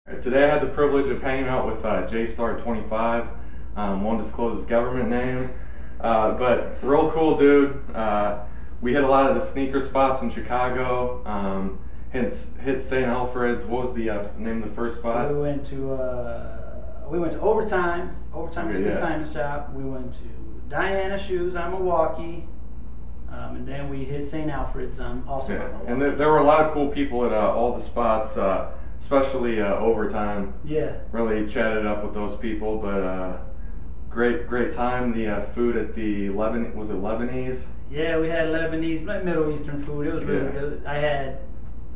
Today I had the privilege of hanging out with JStar25. Won't disclose his government name, but real cool dude. We hit a lot of the sneaker spots in Chicago. Hit St. Alfred's. What was the name of the first spot? We went to Overtime. Overtime is a consignment shop. We went to Diana Shoes on Milwaukee. And then we hit St. Alfred's also on Milwaukee. And there were a lot of cool people at all the spots, especially Overtime. Yeah. Really chatted up with those people, but great time. The food at the was it Lebanese? Yeah, we had Lebanese, like Middle Eastern food. It was really good. I had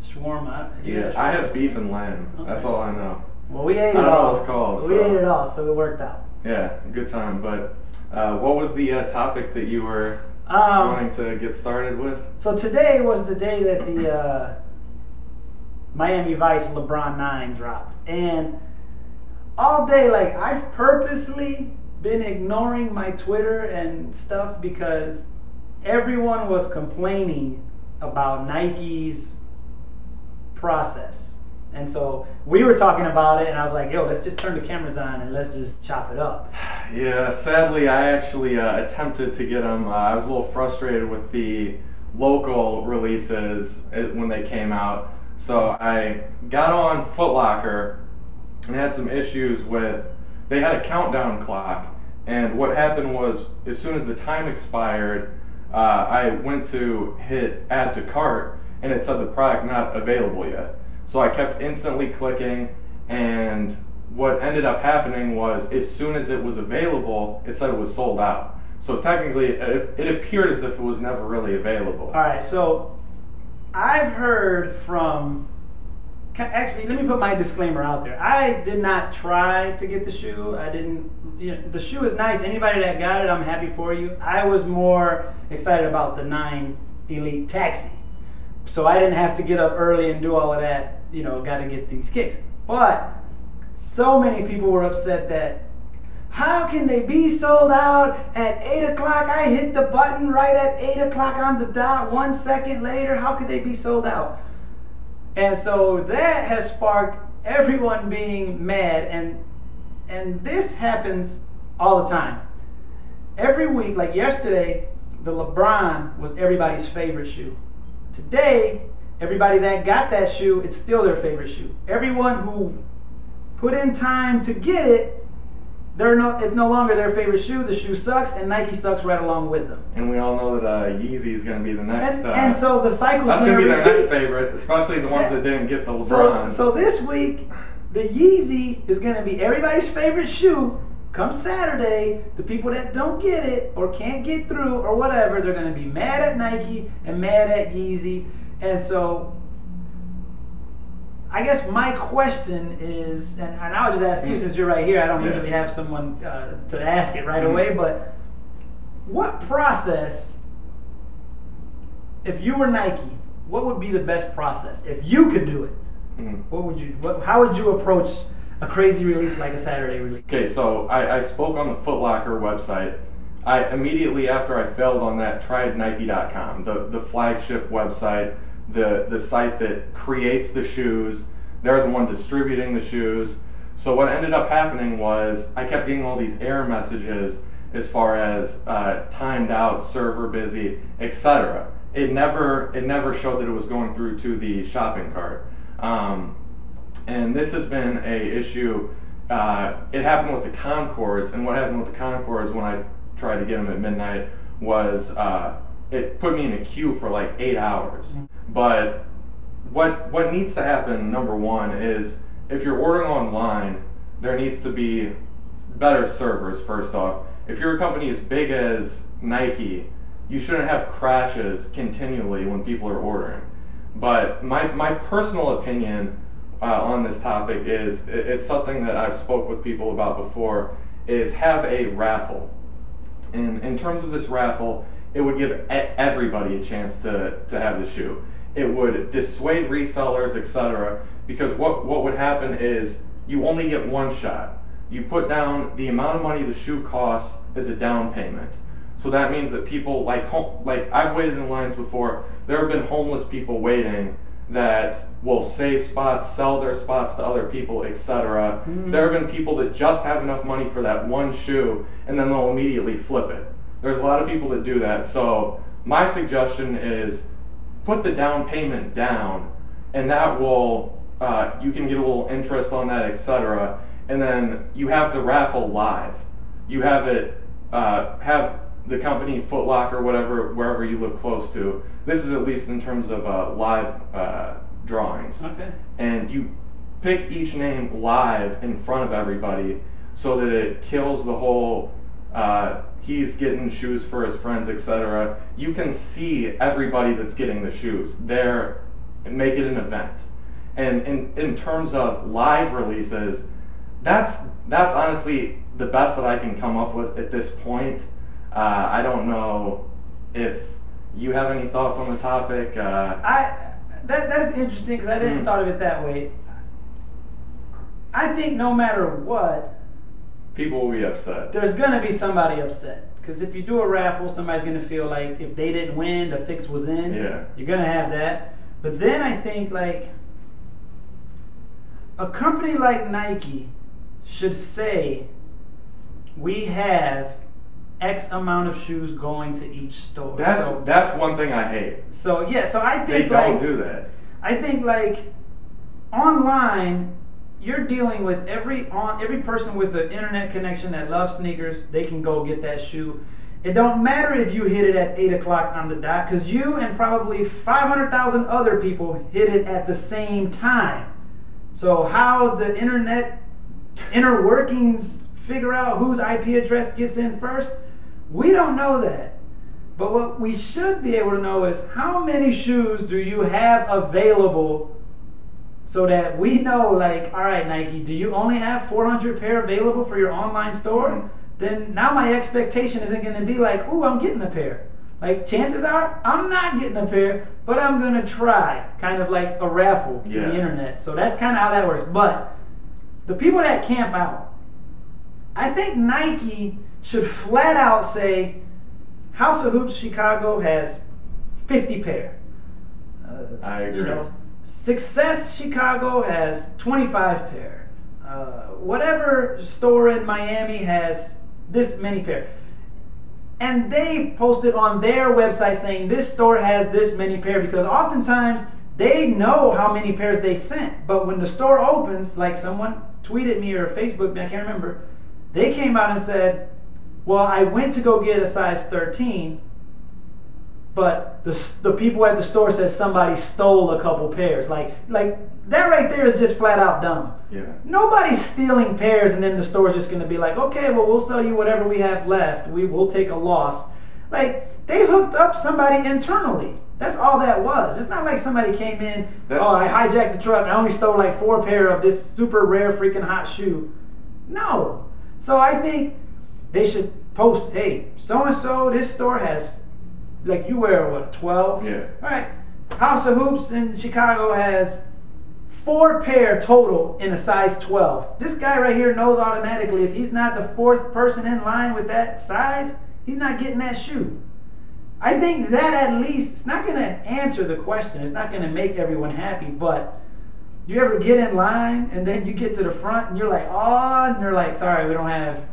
shawarma. I had beef and lamb. Okay. That's all I know. Well, we ate it all. I don't know what it's called. We ate it all, so it worked out. Yeah, good time. But what was the topic that you were wanting to get started with? So today was the day that the Miami Vice LeBron 9 dropped. And all day, like, I've purposely been ignoring my Twitter and stuff because everyone was complaining about Nike's process. And so we were talking about it, and I was like, yo, let's just turn the cameras on and let's just chop it up. Yeah, sadly, I actually attempted to get them. I was a little frustrated with the local releases when they came out. So I got on Foot Locker and had some issues with, they had a countdown clock. And what happened was, as soon as the time expired, I went to hit add to cart, and it said the product not available yet. So I kept instantly clicking, and what ended up happening was, as soon as it was available, it said it was sold out. So technically, it appeared as if it was never really available. All right, so I've heard from, actually, let me put my disclaimer out there. I did not try to get the shoe. I didn't, the shoe is nice. Anybody that got it, I'm happy for you. I was more excited about the 9 Elite Taxi. So I didn't have to get up early and do all of that, got to get these kicks. But so many people were upset that, how can they be sold out at 8 o'clock? I hit the button right at 8 o'clock on the dot. 1 second later, how could they be sold out? And so that has sparked everyone being mad. And this happens all the time. Every week, like yesterday, the LeBron was everybody's favorite shoe. Today, everybody that got that shoe, it's still their favorite shoe. Everyone who put in time to get it, it's no longer their favorite shoe. The shoe sucks, and Nike sucks right along with them. And we all know that Yeezy is going to be the next. And so the cycle's going to be their next favorite, especially the ones that didn't get the LeBron. So this week, the Yeezy is going to be everybody's favorite shoe. Come Saturday, the people that don't get it or can't get through or whatever, they're going to be mad at Nike and mad at Yeezy. And so I guess my question is, and I'll just ask you since you're right here, I don't usually have someone to ask it right away, but what process, if you were Nike, what would be the best process? If you could do it, how would you approach a crazy release like a Saturday release? Okay, so I spoke on the Foot Locker website. I immediately after I failed on that, tried Nike.com, the flagship website, the site that creates the shoes. They're the one distributing the shoes. So what ended up happening was I kept getting all these error messages as far as timed out, server busy, etc. It never showed that it was going through to the shopping cart. And this has been a issue. It happened with the Concords, and what happened with the Concords when I tried to get them at midnight was it put me in a queue for like 8 hours. But what needs to happen, number one, is if you're ordering online, there needs to be better servers, first off. If you're a company as big as Nike, you shouldn't have crashes continually when people are ordering. But my personal opinion on this topic is, it's something that I've spoke with people about before, is have a raffle. And in terms of this raffle, it would give everybody a chance to have the shoe. It would dissuade resellers, etc. Because what would happen is you only get one shot. You put down the amount of money the shoe costs as a down payment. So that means that people, like I've waited in lines before, there have been homeless people waiting that will save spots, sell their spots to other people, etc. There have been people that just have enough money for that one shoe and then they'll immediately flip it. There's a lot of people that do that. So my suggestion is put the down payment down, and that will, you can get a little interest on that, etc. And then you have the raffle live. You have it, have the company Foot Locker, whatever, wherever you live close to. This is at least in terms of live drawings. Okay. And you pick each name live in front of everybody so that it kills the whole he's getting shoes for his friends, etc. You can see everybody that's getting the shoes there and make it an event. And in terms of live releases, that's honestly the best that I can come up with at this point. I don't know if you have any thoughts on the topic. That's interesting because I didn't thought of it that way. I think no matter what, people will be upset. There's gonna be somebody upset because if you do a raffle, somebody's gonna feel like if they didn't win, the fix was in. Yeah. You're gonna have that. But then I think like a company like Nike should say we have X amount of shoes going to each store. That's one thing I hate. So yeah, so I think they don't do that. I think like online, you're dealing with every person with an internet connection that loves sneakers. They can go get that shoe. It don't matter if you hit it at 8 o'clock on the dot, because you and probably 500,000 other people hit it at the same time. So how the inner workings figure out whose IP address gets in first, we don't know that. But what we should be able to know is how many shoes do you have available so that we know, like, all right, Nike, do you only have 400 pair available for your online store? Then now my expectation isn't going to be like, ooh, I'm getting a pair. Like, chances are I'm not getting a pair, but I'm going to try. Kind of like a raffle through the internet. So that's kind of how that works. But the people that camp out, I think Nike should flat out say, House of Hoops Chicago has 50 pair. I agree. You know, Success Chicago has 25 pair. Whatever store in Miami has this many pair. And they posted on their website saying this store has this many pair, because oftentimes they know how many pairs they sent. But when the store opens, like someone tweeted me or Facebooked me, I can't remember, they came out and said, well, I went to go get a size 13, but the people at the store said somebody stole a couple pairs. Like that right there is just flat out dumb. Yeah. Nobody's stealing pairs and then the store's just going to be like, okay, well, we'll sell you whatever we have left. We'll take a loss. Like, they hooked up somebody internally. That's all that was. It's not like somebody came in, I hijacked the truck, I only stole like 4 pair of this super rare freaking hot shoe. No. So I think they should post, hey, so-and-so, this store has, like, you wear, what, 12? Yeah. All right. House of Hoops in Chicago has 4 pair total in a size 12. This guy right here knows automatically if he's not the 4th person in line with that size, he's not getting that shoe. I think that at least, it's not going to answer the question. It's not going to make everyone happy, but you ever get in line and then you get to the front and you're like, oh, and you're like, sorry, we don't have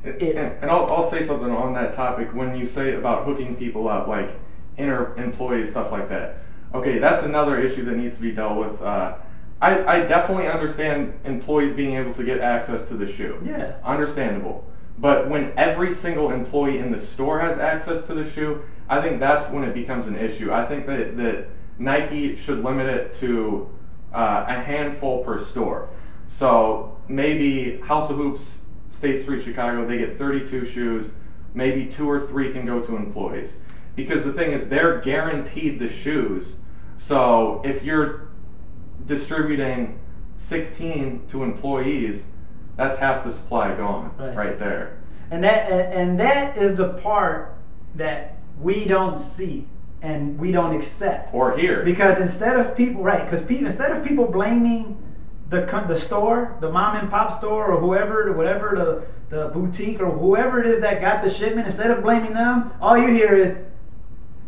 it. And I'll say something on that topic. When you say about hooking people up, like inner employees, stuff like that. Okay, that's another issue that needs to be dealt with. I definitely understand employees being able to get access to the shoe. Yeah. Understandable. But when every single employee in the store has access to the shoe, I think that's when it becomes an issue. I think that Nike should limit it to a handful per store. So maybe House of Hoops, State Street, Chicago, they get 32 shoes. Maybe 2 or 3 can go to employees. Because the thing is, they're guaranteed the shoes. So if you're distributing 16 to employees, that's half the supply gone right there. And that is the part that we don't see and we don't accept or hear. Because instead of people, instead of people blaming the store, the mom and pop store, or whatever, the boutique or whoever it is that got the shipment, instead of blaming them, all you hear is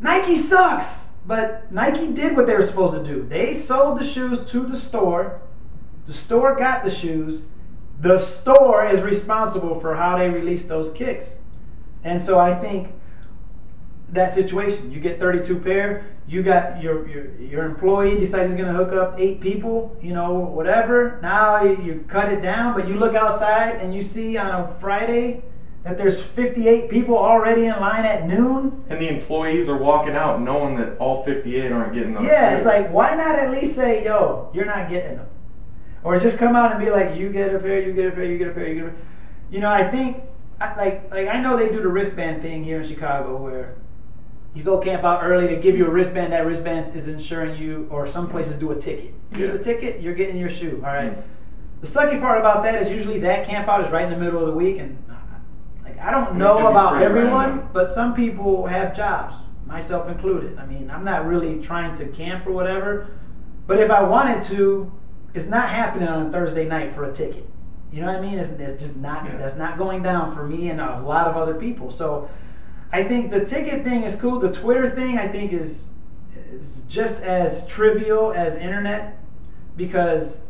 Nike sucks. But Nike did what they were supposed to do. They sold the shoes to the store. The store got the shoes. The store is responsible for how they release those kicks. And so I think that situation, you get 32 pair, you got your employee decides he's going to hook up 8 people, you know, whatever. Now you cut it down, but you look outside and you see on a Friday that there's 58 people already in line at noon. And the employees are walking out knowing that all 58 aren't getting those. Yeah, it's like, why not at least say, yo, you're not getting them? Or just come out and be like, you get a pair, you get a pair, you get a pair, you get a pair. You know, I think, like I know they do the wristband thing here in Chicago where you go camp out early, they give you a wristband, that wristband is insuring you, or some places do a ticket. Here's a ticket, you're getting your shoe, all right? The sucky part about that is usually that camp out is right in the middle of the week, and like I don't know about everyone, but some people have jobs, myself included. I mean, I'm not really trying to camp or whatever, but if I wanted to, it's not happening on a Thursday night for a ticket. You know what I mean? It's just not, that's not going down for me and a lot of other people. So I think the ticket thing is cool. The Twitter thing I think is just as trivial as internet, because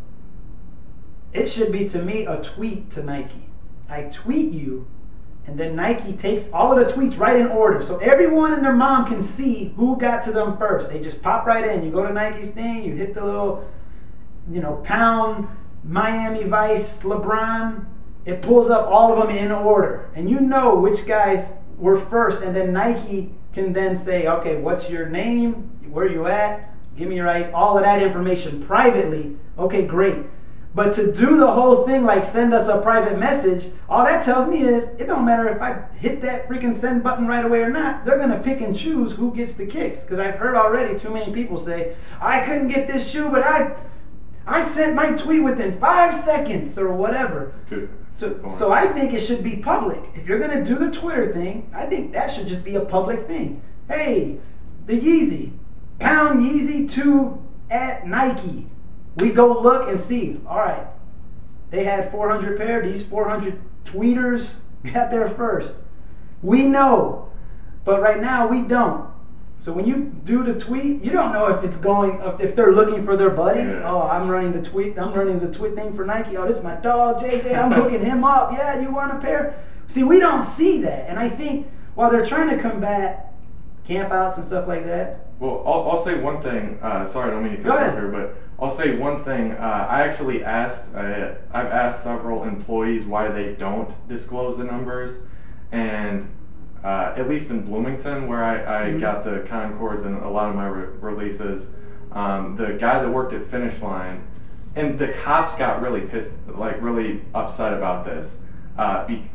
it should be, to me, a tweet to Nike. I tweet you, and then Nike takes all of the tweets right in order. So everyone and their mom can see who got to them first. They just pop right in. You go to Nike's thing, you hit the little, you know, pound Miami Vice LeBron. It pulls up all of them in order. And you know which guys were first, and then Nike can then say, okay, what's your name? Where you at? Give me your right, all of that information privately. Okay, great. But to do the whole thing, like send us a private message, all that tells me is it don't matter if I hit that freaking send button right away or not. They're going to pick and choose who gets the kicks. Because I've heard already too many people say, I couldn't get this shoe, but I sent my tweet within 5 seconds or whatever. Good. So I think it should be public. If you're going to do the Twitter thing, I think that should just be a public thing. Hey, the Yeezy, pound Yeezy 2 at Nike. We go look and see. All right, they had 400 pair. These 400 tweeters got there first. We know, but right now we don't. So when you do the tweet, you don't know if it's going, if they're looking for their buddies. Yeah. Oh, I'm running the tweet thing for Nike. Oh, this is my dog, JJ. I'm hooking him up. Yeah, you want a pair? See, we don't see that. And I think while they're trying to combat campouts and stuff like that. Well, I'll say one thing. Sorry, I don't mean to cut you here, but I'll say one thing. I actually asked, I've asked several employees why they don't disclose the numbers. And at least in Bloomington, where I got the Concords and a lot of my releases, the guy that worked at Finish Line, and the cops got really pissed, like really upset about this,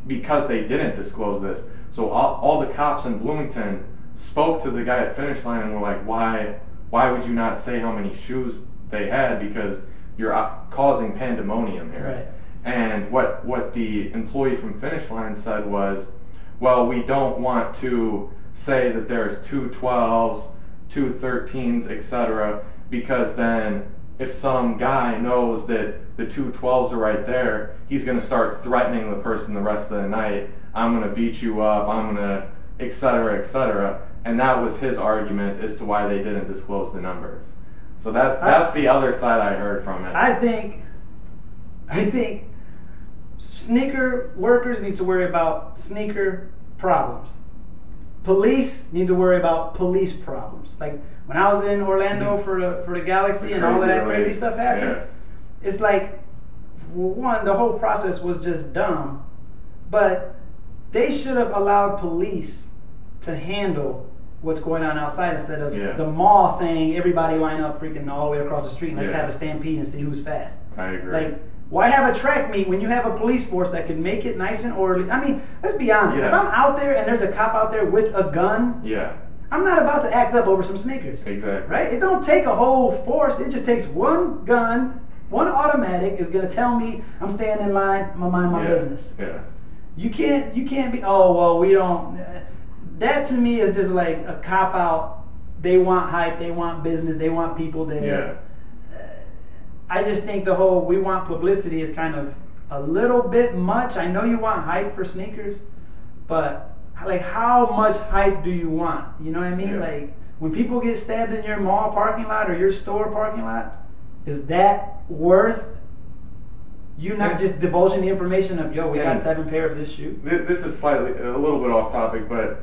because they didn't disclose this. So all the cops in Bloomington spoke to the guy at Finish Line and were like, why would you not say how many shoes they had, because you're causing pandemonium here. Right. And what the employee from Finish Line said was, well, we don't want to say that there's 2 12s, 2 13s, etc., because then if some guy knows that the 2 12s are right there, he's going to start threatening the person the rest of the night. I'm going to beat you up, I'm going to, etc., etc. And that was his argument as to why they didn't disclose the numbers. So that's the other side I heard from it. I think sneaker workers need to worry about sneaker problems. Police need to worry about police problems. Like when I was in Orlando for the Galaxy and all of that crazy stuff happened, it's like, well, one, the whole process was just dumb, but they should have allowed police to handle what's going on outside instead of the mall saying everybody line up freaking all the way across the street and let's have a stampede and see who's fast. I agree. Like, why have a track meet when you have a police force that can make it nice and orderly? I mean, let's be honest. If I'm out there and there's a cop out there with a gun, I'm not about to act up over some sneakers. Exactly. Right? It don't take a whole force. It just takes one gun, one automatic is going to tell me I'm staying in line, I'm going to mind my business. Yeah. You can't be, oh, well, we don't. That to me is just like a cop out. They want hype, they want business, they want people there. I just think the whole we want publicity is kind of a little bit much. I know you want hype for sneakers, but like how much hype do you want? You know what I mean? Like when people get stabbed in your mall parking lot or your store parking lot, is that worth you not just divulging the information of, yo, we got 7 pair of this shoe? This is slightly, a little bit off topic, but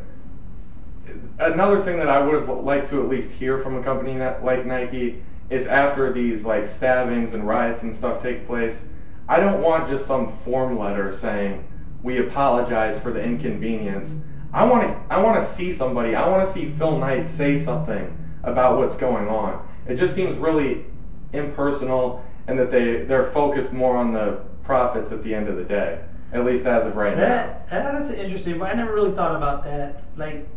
another thing that I would have liked to at least hear from a company like Nike is after these like stabbings and riots and stuff take place, I don't want just some form letter saying, we apologize for the inconvenience. I want to see somebody, I want to see Phil Knight say something about what's going on. It just seems really impersonal, and that they're focused more on the profits at the end of the day, at least as of right now. That's interesting, but I never really thought about that.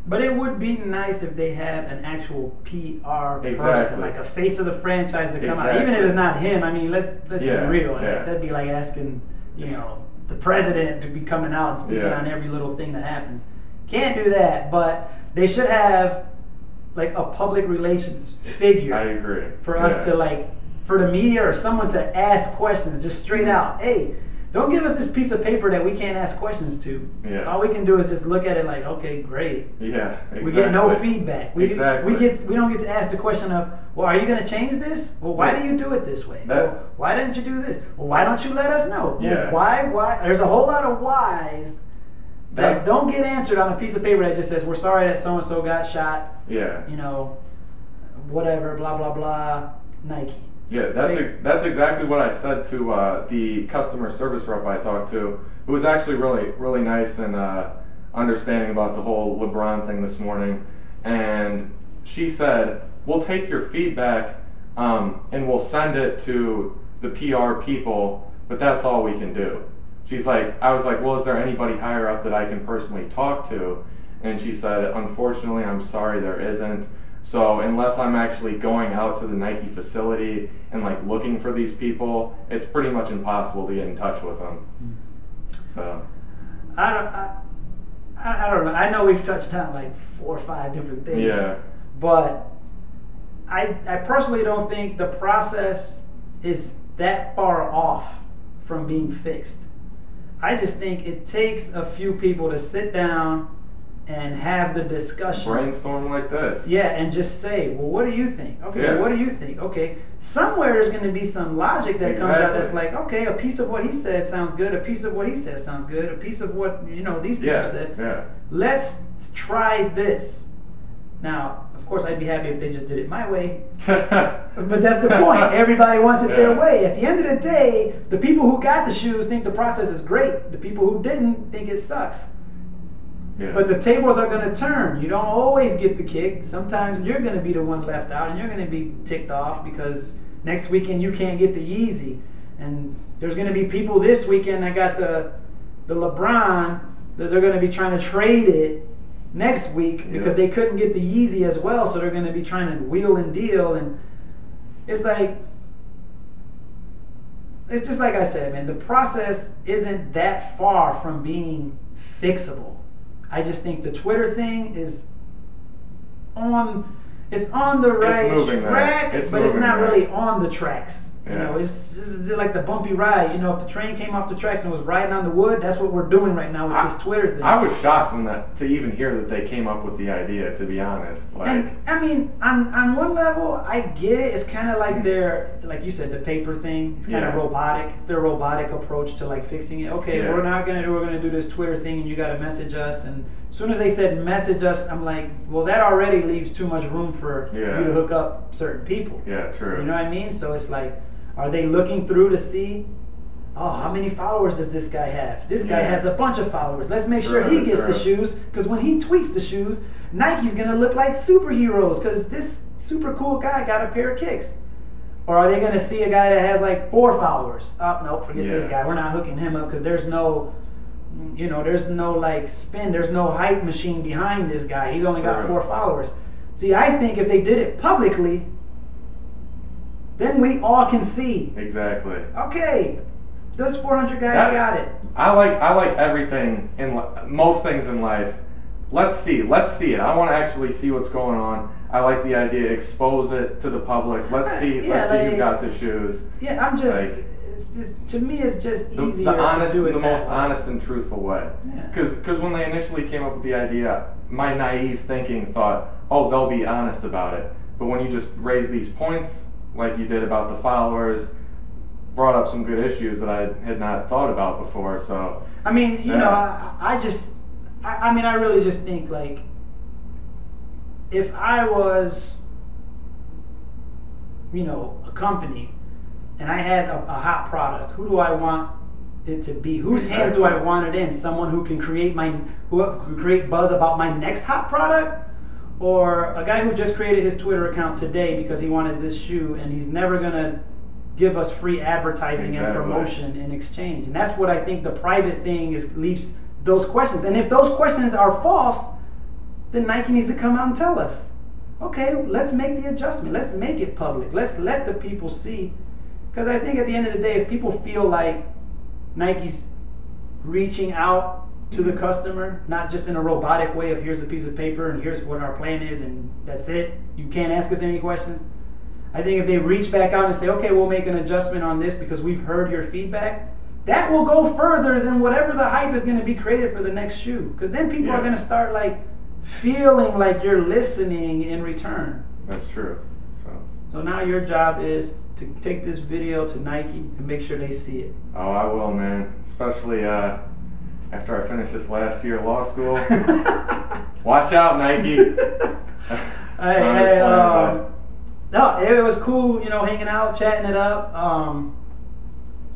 But it would be nice if they had an actual PR person, like a face of the franchise to come out, even if it's not him. I mean, let's be real. That'd be like asking, the president to be coming out and speaking on every little thing that happens. Can't do that, but they should have like a public relations figure. I agree. For us to for the media or someone to ask questions just straight out. Hey, don't give us this piece of paper that we can't ask questions to. Yeah. All we can do is just look at it like, okay, great. Yeah, exactly. We get no feedback. We Exactly. we don't get to ask the question of, well, are you going to change this? Well, why do you do it this way? Well, why didn't you do this? Well, why don't you let us know? Yeah. Well, why? There's a whole lot of whys that don't get answered on a piece of paper that just says, we're sorry that so-and-so got shot. Yeah. Whatever, blah, blah, blah, Nike. Yeah, that's exactly what I said to the customer service rep I talked to, who was actually really, really nice and understanding about the whole LeBron thing this morning. And she said, we'll take your feedback and we'll send it to the PR people, but that's all we can do. She's like, I was like, well, is there anybody higher up that I can personally talk to? And she said, unfortunately, I'm sorry, there isn't. So unless I'm actually going out to the Nike facility and looking for these people, it's pretty much impossible to get in touch with them. So I don't know. I know we've touched on 4 or 5 different things. Yeah. But I personally don't think the process is that far off from being fixed. I just think it takes a few people to sit down and have the discussion. Brainstorm like this. Yeah, and just say, well, what do you think? Okay, well, what do you think? Okay, somewhere there's going to be some logic that comes out that's like, okay, a piece of what he said sounds good, a piece of what he said sounds good, a piece of what, these people said. Yeah. Let's try this. Now, of course, I'd be happy if they just did it my way. But that's the point. Everybody wants it their way. At the end of the day, the people who got the shoes think the process is great. The people who didn't think it sucks. Yeah. But the tables are going to turn. You don't always get the kick. Sometimes you're going to be the one left out, and you're going to be ticked off because next weekend you can't get the Yeezy. And there's going to be people this weekend that got the LeBron that they're going to be trying to trade it next week because they couldn't get the Yeezy as well, so they're going to be trying to wheel and deal. And it's just like I said, man, the process isn't that far from being fixable. I just think the Twitter thing is on the right track, but it's not really on the tracks. It's like the bumpy ride. If the train came off the tracks and was riding on the wood, that's what we're doing right now with this Twitter thing. I was shocked to even hear that they came up with the idea, to be honest. And I mean, on one level, I get it. It's kind of like their, like you said, the paper thing. It's kind of robotic. It's their robotic approach to fixing it. Okay, we're gonna do this Twitter thing, and you got to message us. And as soon as they said message us, I'm like, well, that already leaves too much room for you to hook up certain people. Yeah, true. You know what I mean? So it's like, are they looking through to see, how many followers does this guy have? This guy has a bunch of followers. Let's make sure he gets the shoes, because when he tweets the shoes, Nike's going to look like superheroes because this super cool guy got a pair of kicks. Or are they going to see a guy that has 4 followers? Oh, no, forget this guy. We're not hooking him up because there's no, there's no spin. There's no hype machine behind this guy. He's only got 4 followers. See, I think if they did it publicly, then we all can see. Exactly. Okay, those 400 guys got it. I like everything most things in life. Let's see it. I want to actually see what's going on. I like the idea. Expose it to the public. Let's see who got the shoes. Yeah, I'm just it's to me it's just easier the honest, to do it the most way. honest and truthful way. Because when they initially came up with the idea, my naive thinking thought, oh, they'll be honest about it. But when you just raise these points, like you did about the followers, brought up some good issues that I had not thought about before. So I mean, you know, I mean, I really just think, like, if I was, you know, a company and I had a hot product, who do I want it to be? Whose hands do I want it in? Someone who can create who can create buzz about my next hot product, or a guy who just created his Twitter account today because he wanted this shoe and he's never gonna give us free advertising and promotion in exchange? And that's what I think the private thing leaves those questions. And if those questions are false, then Nike needs to come out and tell us, okay, let's make the adjustment. Let's make it public. Let's let the people see. Because I think at the end of the day, if people feel like Nike's reaching out to the customer, not just in a robotic way of here's a piece of paper and here's what our plan is and that's it, you can't ask us any questions. I think if they reach back out and say, okay, we'll make an adjustment on this because we've heard your feedback, that will go further than whatever the hype is going to be created for the next shoe. Because then people are going to start like feeling like you're listening in return. That's true. So now your job is to take this video to Nike and make sure they see it. Oh, I will, man. Especially after I finish this last year of law school. Watch out, Nike. No, it was cool, you know, hanging out, chatting it up.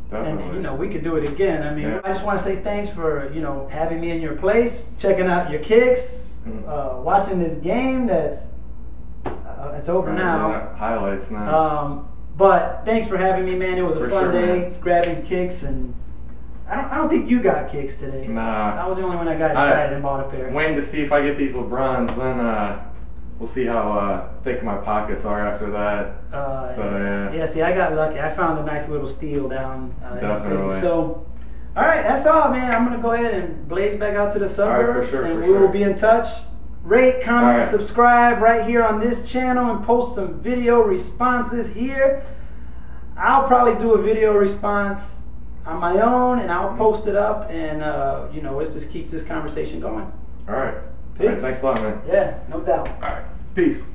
Definitely. And, you know, we could do it again. I mean, I just want to say thanks for, you know, having me in your place, checking out your kicks, watching this game that's it's over now. Highlights now. But thanks for having me, man. It was a fun day, man. grabbing kicks, and I don't think you got kicks today. Nah. I was the only one that got excited and bought a pair. Waiting to see if I get these LeBrons, then we'll see how thick my pockets are after that. Yeah, see, I got lucky. I found a nice little steal down in the city. So, all right, that's all, man. I'm going to go ahead and blaze back out to the suburbs, and we will be in touch. Rate, comment, subscribe right here on this channel, and post some video responses here. I'll probably do a video response on my own, and I'll post it up, and you know, let's just keep this conversation going. All right. Peace. All right, thanks a lot, man. Yeah, no doubt. All right. Peace.